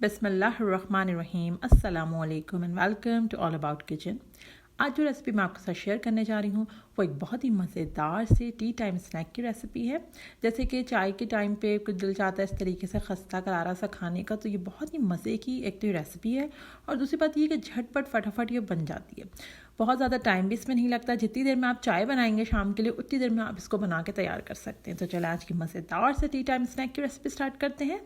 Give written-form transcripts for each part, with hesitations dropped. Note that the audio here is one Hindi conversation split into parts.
बिस्मिल्लाहिर्रहमानिर्रहीम अस्सलामुअलैकुम and welcome to All About Kitchen. आज जो रेसिपी मैं आपके साथ शेयर करने जा रही हूँ वो एक बहुत ही मज़ेदार से टी टाइम स्नैक की रेसिपी है। जैसे कि चाय के टाइम पे कुछ दिल चाहता है इस तरीके से खस्ता करारा सा खाने का, तो ये बहुत ही मज़े की एक तो रेसिपी है। और दूसरी बात ये कि झटपट फटाफट ये बन जाती है, बहुत ज़्यादा टाइम भी इसमें नहीं लगता। जितनी देर में आप चाय बनाएंगे शाम के लिए उतनी देर में आप इसको बना के तैयार कर सकते हैं। तो चलो आज की मज़ेदार से टी टाइम स्नैक की रेसिपी स्टार्ट करते हैं।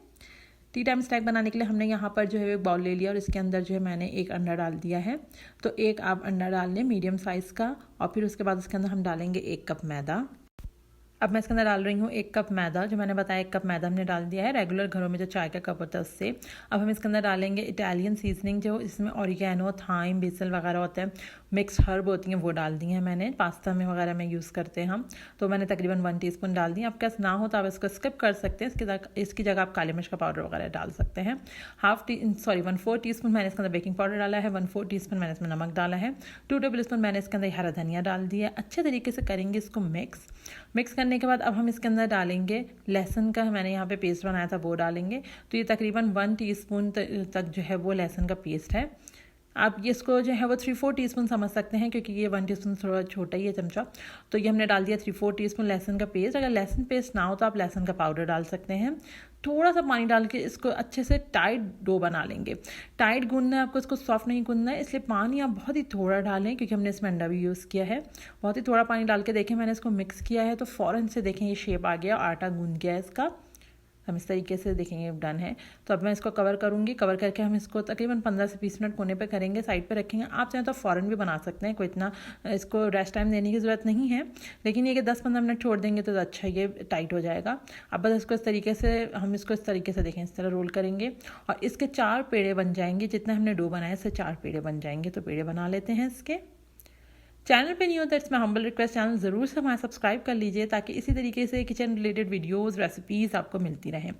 टी टाइम स्नैक बनाने के लिए हमने यहाँ पर जो है एक बाउल ले लिया और इसके अंदर जो है मैंने एक अंडा डाल दिया है। तो एक आप अंडा डाल लें मीडियम साइज़ का, और फिर उसके बाद उसके अंदर हम डालेंगे 1 कप मैदा। अब मैं इसके अंदर डाल रही हूँ 1 कप मैदा, जो मैंने बताया 1 कप मैदा हमने डाल दिया है रेगुलर घरों में जो चाय का कप होता है उससे। अब हम इसके अंदर डालेंगे इटालियन सीजनिंग, जो इसमें ऑरिगेनो, थाइम, बेसल वगैरह होते हैं, मिक्स हर्ब होती हैं, वो डाल दी हैं मैंने। पास्ता में वगैरह में यूज़ करते हैं हम, तो मैंने तकरीबन 1 टीस्पून डाल दी। आपके पास ना हो तो आप इसको स्किप कर सकते हैं, इसकी जगह आप काली मिर्च का पाउडर वगैरह डाल सकते हैं। 1/4 टीस्पून मैंने इसके अंदर बेकिंग पाउडर डाला है, 1/4 टीस्पून मैंने इसमें नमक डाला है, 2 टेबल स्पून मैंने इसके अंदर हरा धनिया डाल दिया है। अच्छे तरीके से करेंगे इसको मिक्स करने के बाद अब हम इसके अंदर डालेंगे लहसुन का, मैंने यहाँ पे पेस्ट बनाया था वो डालेंगे। तो ये तकरीबन 1 टीस्पून तक जो है वो लहसुन का पेस्ट है। आप ये इसको जो है वो 3/4 टीस्पून समझ सकते हैं, क्योंकि ये 1 टीस्पून थोड़ा छोटा ही है चमचा। तो ये हमने डाल दिया 3/4 टीस्पून लहसुन का पेस्ट। अगर लहसुन पेस्ट ना हो तो आप लहसुन का पाउडर डाल सकते हैं। थोड़ा सा पानी डाल के इसको अच्छे से टाइट डो बना लेंगे। टाइट गूंदना है आपको, इसको सॉफ्ट नहीं गूंदना है, इसलिए पानी आप बहुत ही थोड़ा डालें, क्योंकि हमने इसमें अंडा भी यूज़ किया है। बहुत ही थोड़ा पानी डाल के देखें, मैंने इसको मिक्स किया है तो फ़ौरन से देखें ये शेप आ गया, आटा गूंद गया है इसका। हम इस तरीके से देखेंगे डन है। तो अब मैं इसको कवर करूँगी, कवर करके हम इसको तकरीबन 15 से 20 मिनट कोने पे करेंगे, साइड पे रखेंगे। आप चाहें तो फ़ौरन भी बना सकते हैं, कोई इतना इसको रेस्ट टाइम देने की ज़रूरत नहीं है, लेकिन ये कि 10-15 मिनट छोड़ देंगे तो अच्छा ये टाइट हो जाएगा। अब बस इसको इस तरीके से हम इसको इस तरीके से देखें, इस तरह रोल करेंगे और इसके 4 पेड़े बन जाएंगे। जितना हमने डो बनाया इससे 4 पेड़े बन जाएंगे। तो पेड़े बना लेते हैं इसके। चैनल पे नहीं होता it's my humble request, channel ज़रूर से हमारा सब्सक्राइब कर लीजिए, ताकि इसी तरीके से किचन रिलेटेड वीडियोस रेसिपीज़ आपको मिलती रहें।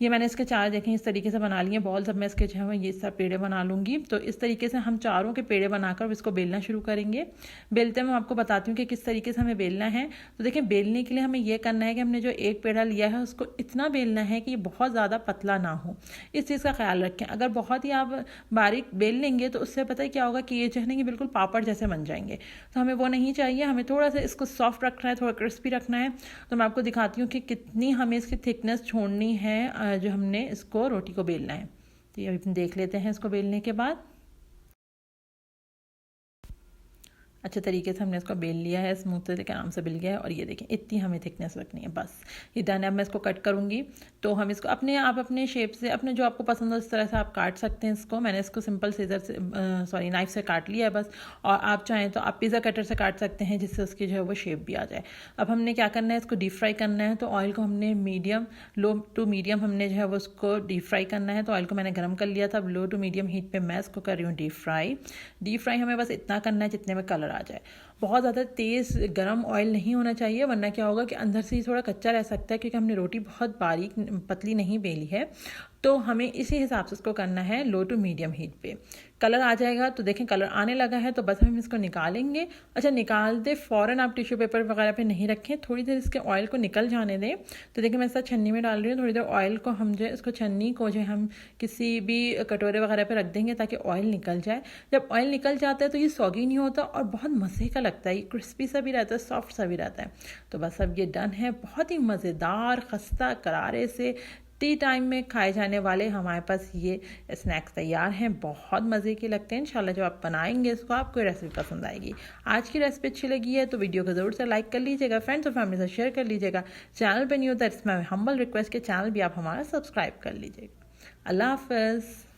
ये मैंने इसके 4 देखें इस तरीके से बना लिए बॉल्स। अब मैं इसके जो है ये सब पेड़े बना लूँगी। तो इस तरीके से हम चारों के पेड़े बनाकर इसको बेलना शुरू करेंगे। बेलते मैं आपको बताती हूँ कि किस तरीके से हमें बेलना है। तो देखिए, बेलने के लिए हमें ये करना है कि हमने जो एक पेड़ा लिया है उसको इतना बेलना है कि ये बहुत ज़्यादा पतला ना हो। इस चीज़ का ख्याल रखें। अगर बहुत ही आप बारीक बेल लेंगे तो उससे पता है क्या होगा कि ये जो है ना, ये बिल्कुल पापड़ जैसे बन जाएंगे। तो हमें वो नहीं चाहिए, हमें थोड़ा सा इसको सॉफ्ट रखना है, थोड़ा क्रिस्पी रखना है। तो मैं आपको दिखाती हूँ कि कितनी हमें इसकी थिकनेस छोड़नी है जो हमने इसको रोटी को बेलना है। तो ये अभी देख लेते हैं इसको बेलने के बाद। अच्छे तरीके से हमने इसको बेल लिया है, स्मूथ तरीके आराम से बेल गया है। और ये देखें इतनी हमें थिकनेस रखनी है, बस ये डन है। अब मैं इसको कट करूँगी। तो हम इसको अपने शेप से, अपने जो आपको पसंद हो उस तरह से आप काट सकते हैं इसको। मैंने इसको सिंपल सीजर से नाइफ से काट लिया है बस। और आप चाहें तो आप पिज़्ज़ा कटर से काट सकते हैं, जिससे उसकी जो है वो शेप भी आ जाए। अब हमने क्या करना है, इसको डीप फ्राई करना है। तो ऑयल को हमने लो टू मीडियम हमने जो है वो उसको डीप फ्राई करना है। तो ऑयल को मैंने गर्म कर लिया था। अब लो टू मीडियम हीट पे मैं इसको कर रही हूँ डीप फ्राई हमें बस इतना करना है जितने में कलर आ जाए। बहुत ज़्यादा तेज़ गरम ऑयल नहीं होना चाहिए, वरना क्या होगा कि अंदर से ही थोड़ा कच्चा रह सकता है, क्योंकि हमने रोटी बहुत बारीक पतली नहीं बेली है। तो हमें इसी हिसाब से इसको करना है, लो टू मीडियम हीट पे। कलर आ जाएगा तो देखें कलर आने लगा है, तो बस हम इसको निकालेंगे। अच्छा, निकालते फ़ौरन आप टिश्यू पेपर वगैरह पे नहीं रखें, थोड़ी देर इसके ऑयल को निकल जाने दें। तो देखिए मैं इसका छन्नी में डाल रही हूँ। थोड़ी देर ऑयल को हम जो है इसको छन्नी को जो हम किसी भी कटोरे वगैरह पे रख देंगे, ताकि ऑयल निकल जाए। जब ऑयल निकल जाता है तो ये सॉगी नहीं होता और बहुत मज़े का लगता है, ये क्रिस्पी सा भी रहता है, सॉफ्ट सा भी रहता है। तो बस अब ये डन है। बहुत ही मज़ेदार खस्ता करारे से टी टाइम में खाए जाने वाले हमारे पास ये स्नैक्स तैयार हैं। बहुत मज़े के लगते हैं। इंशाल्लाह जब आप बनाएंगे इसको आपको रेसिपी पसंद आएगी। आज की रेसिपी अच्छी लगी है तो वीडियो को ज़रूर से लाइक कर लीजिएगा, फ्रेंड्स और फैमिली से शेयर कर लीजिएगा। चैनल पे नहीं होता इट्स माय हम्बल रिक्वेस्ट के चैनल भी आप हमारा सब्सक्राइब कर लीजिएगा। अल्लाह हाफ़िज़।